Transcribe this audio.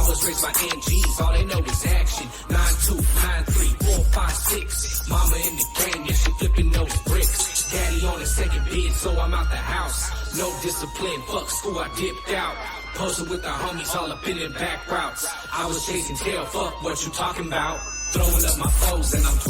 was raised by NGs, all they know is action. 9-2, 9-3, 4, 5, 6. Mama in the game, yeah, she flipping those bricks. Daddy on the second bid, so I'm out the house. No discipline, fuck school, I dipped out. Posing with the homies all up in their back routes. I was chasing tail, fuck what you talking about. Throwing up my foes and I'm twisting.